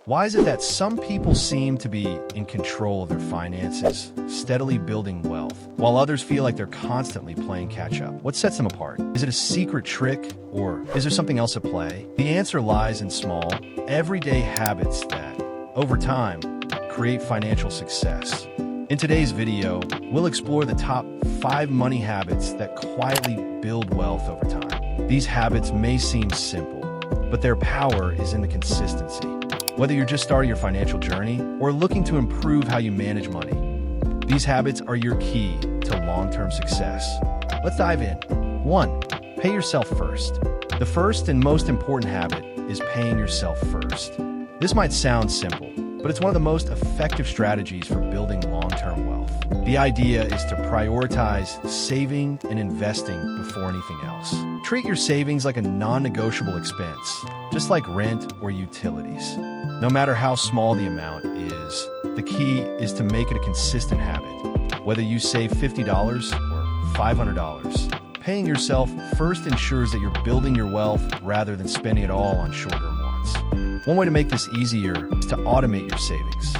Why is it that some people seem to be in control of their finances, steadily building wealth, while others feel like they're constantly playing catch-up? What sets them apart? Is it a secret trick, or is there something else at play? The answer lies in small, everyday habits that, over time, create financial success. In today's video, we'll explore the top 5 money habits that quietly build wealth over time. These habits may seem simple, but their power is in the consistency. Whether you're just starting your financial journey or looking to improve how you manage money, these habits are your key to long-term success. Let's dive in. 1. Pay yourself first. The first and most important habit is paying yourself first. This might sound simple, but it's one of the most effective strategies for building long-term wealth. The idea is to prioritize saving and investing before anything else. Treat your savings like a non-negotiable expense, just like rent or utilities. No matter how small the amount is, the key is to make it a consistent habit. Whether you save $50 or $500, paying yourself first ensures that you're building your wealth rather than spending it all on short-term wants. One way to make this easier is to automate your savings.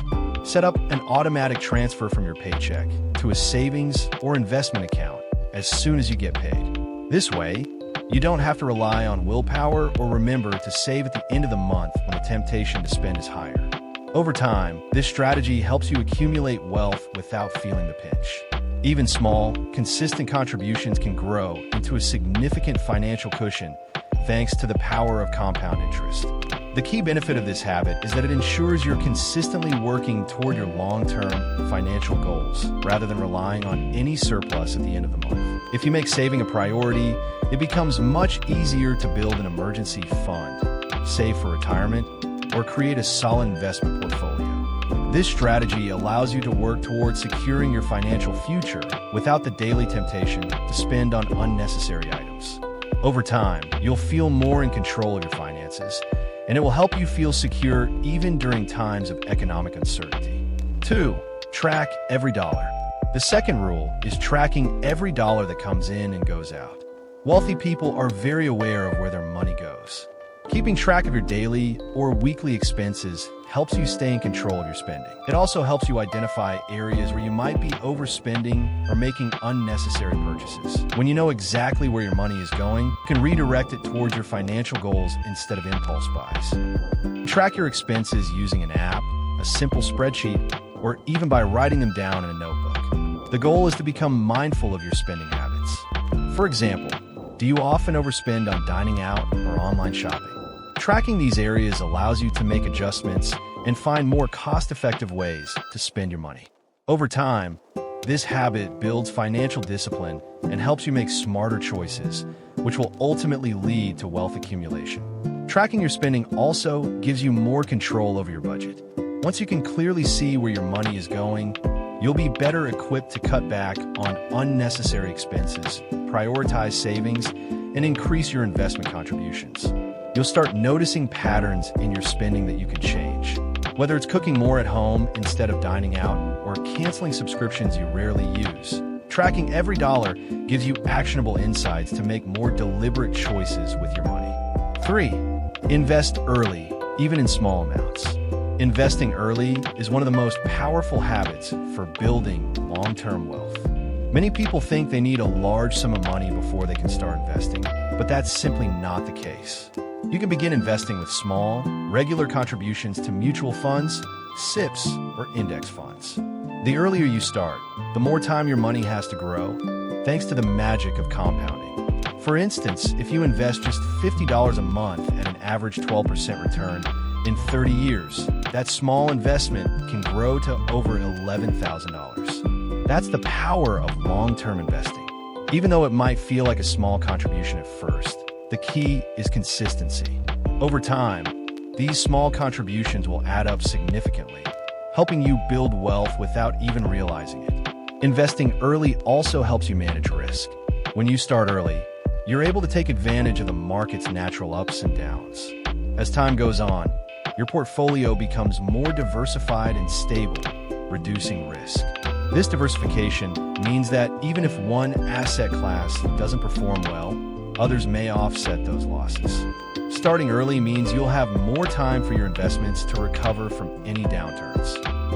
Set up an automatic transfer from your paycheck to a savings or investment account as soon as you get paid. This way, you don't have to rely on willpower or remember to save at the end of the month when the temptation to spend is higher. Over time, this strategy helps you accumulate wealth without feeling the pinch. Even small, consistent contributions can grow into a significant financial cushion thanks to the power of compound interest. The key benefit of this habit is that it ensures you're consistently working toward your long-term financial goals rather than relying on any surplus at the end of the month. If you make saving a priority, it becomes much easier to build an emergency fund, save for retirement, or create a solid investment portfolio. This strategy allows you to work towards securing your financial future without the daily temptation to spend on unnecessary items. Over time, you'll feel more in control of your finances, and it will help you feel secure even during times of economic uncertainty. 2. Track every dollar. The second rule is tracking every dollar that comes in and goes out. Wealthy people are very aware of where their money goes. Keeping track of your daily or weekly expenses helps you stay in control of your spending. It also helps you identify areas where you might be overspending or making unnecessary purchases. When you know exactly where your money is going, you can redirect it towards your financial goals instead of impulse buys. Track your expenses using an app, a simple spreadsheet, or even by writing them down in a notebook. The goal is to become mindful of your spending habits. For example, do you often overspend on dining out or online shopping? Tracking these areas allows you to make adjustments and find more cost-effective ways to spend your money. Over time, this habit builds financial discipline and helps you make smarter choices, which will ultimately lead to wealth accumulation. Tracking your spending also gives you more control over your budget. Once you can clearly see where your money is going, you'll be better equipped to cut back on unnecessary expenses, prioritize savings, and increase your investment contributions. You'll start noticing patterns in your spending that you can change. Whether it's cooking more at home instead of dining out or canceling subscriptions you rarely use, tracking every dollar gives you actionable insights to make more deliberate choices with your money. 3. Invest early, even in small amounts. Investing early is one of the most powerful habits for building long-term wealth. Many people think they need a large sum of money before they can start investing, but that's simply not the case. You can begin investing with small, regular contributions to mutual funds, SIPs, or index funds. The earlier you start, the more time your money has to grow, thanks to the magic of compounding. For instance, if you invest just $50 a month at an average 12% return in 30 years, that small investment can grow to over $11,000. That's the power of long-term investing. Even though it might feel like a small contribution at first, the key is consistency. Over time, these small contributions will add up significantly, helping you build wealth without even realizing it. Investing early also helps you manage risk. When you start early, you're able to take advantage of the market's natural ups and downs. As time goes on, your portfolio becomes more diversified and stable, reducing risk. This diversification means that even if one asset class doesn't perform well, others may offset those losses. Starting early means you'll have more time for your investments to recover from any downturns.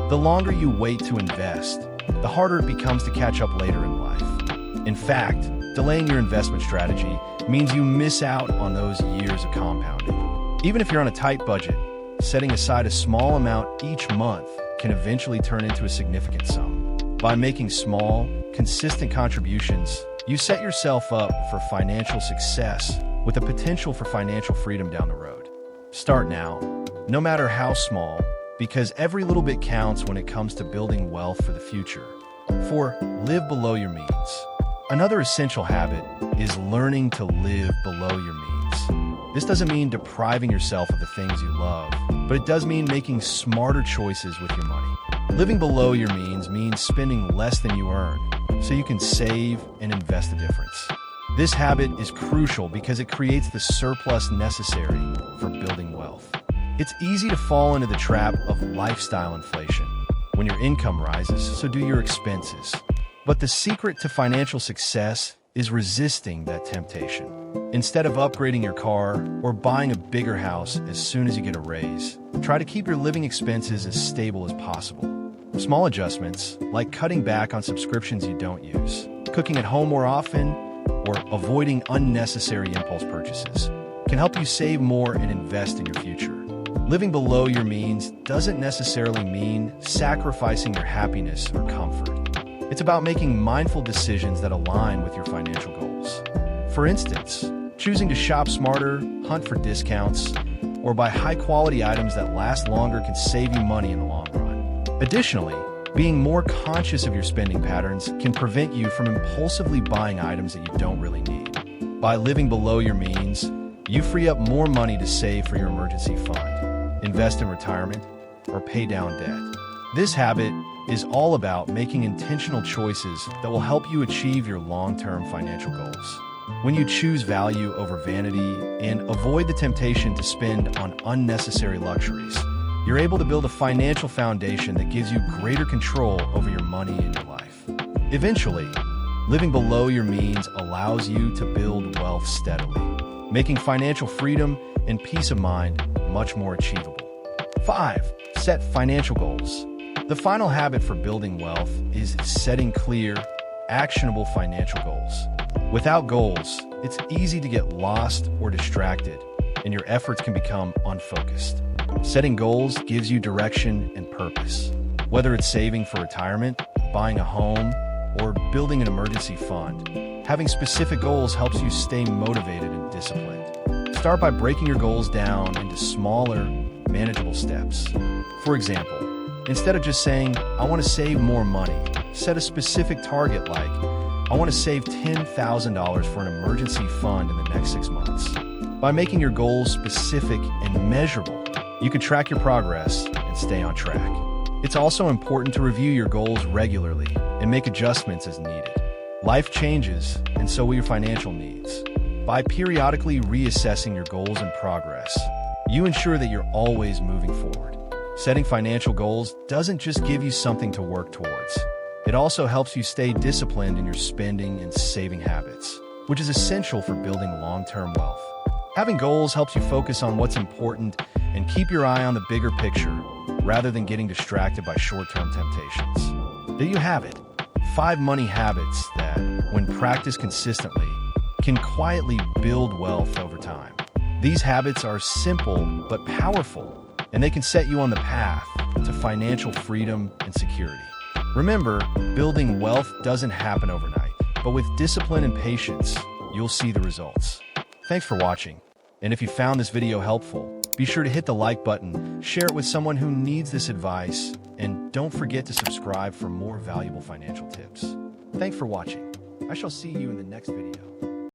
The longer you wait to invest, the harder it becomes to catch up later in life. In fact, delaying your investment strategy means you miss out on those years of compounding. Even if you're on a tight budget, setting aside a small amount each month can eventually turn into a significant sum. By making small, consistent contributions, you set yourself up for financial success with the potential for financial freedom down the road. Start now, no matter how small, because every little bit counts when it comes to building wealth for the future. 4. Live below your means. Another essential habit is learning to live below your means. This doesn't mean depriving yourself of the things you love, but it does mean making smarter choices with your money. Living below your means spending less than you earn, so you can save and invest the difference. This habit is crucial because it creates the surplus necessary for building wealth. It's easy to fall into the trap of lifestyle inflation. When your income rises, so do your expenses. But the secret to financial success is resisting that temptation. Instead of upgrading your car or buying a bigger house as soon as you get a raise, try to keep your living expenses as stable as possible. Small adjustments, like cutting back on subscriptions you don't use, cooking at home more often, or avoiding unnecessary impulse purchases, can help you save more and invest in your future. Living below your means doesn't necessarily mean sacrificing your happiness or comfort. It's about making mindful decisions that align with your financial goals. For instance, choosing to shop smarter, hunt for discounts, or buy high-quality items that last longer can save you money in the long run. Additionally, being more conscious of your spending patterns can prevent you from impulsively buying items that you don't really need. By living below your means, you free up more money to save for your emergency fund, invest in retirement, or pay down debt. This habit is all about making intentional choices that will help you achieve your long-term financial goals. When you choose value over vanity and avoid the temptation to spend on unnecessary luxuries, you're able to build a financial foundation that gives you greater control over your money and your life. Eventually, living below your means allows you to build wealth steadily, making financial freedom and peace of mind much more achievable. 5. Set financial goals. The final habit for building wealth is setting clear, actionable financial goals. Without goals, it's easy to get lost or distracted, and your efforts can become unfocused. Setting goals gives you direction and purpose. Whether it's saving for retirement, buying a home, or building an emergency fund, having specific goals helps you stay motivated and disciplined. Start by breaking your goals down into smaller, manageable steps. For example, instead of just saying, I want to save more money, set a specific target like, I want to save $10,000 for an emergency fund in the next 6 months. By making your goals specific and measurable, you can track your progress and stay on track. It's also important to review your goals regularly and make adjustments as needed. Life changes, and so will your financial needs. By periodically reassessing your goals and progress, you ensure that you're always moving forward. Setting financial goals doesn't just give you something to work towards. It also helps you stay disciplined in your spending and saving habits, which is essential for building long-term wealth. Having goals helps you focus on what's important and keep your eye on the bigger picture rather than getting distracted by short-term temptations. There you have it, 5 money habits that, when practiced consistently, can quietly build wealth over time. These habits are simple but powerful, and they can set you on the path to financial freedom and security. Remember, building wealth doesn't happen overnight, but with discipline and patience, you'll see the results. Thanks for watching, and if you found this video helpful, be sure to hit the like button, share it with someone who needs this advice, and don't forget to subscribe for more valuable financial tips. Thanks for watching. I shall see you in the next video.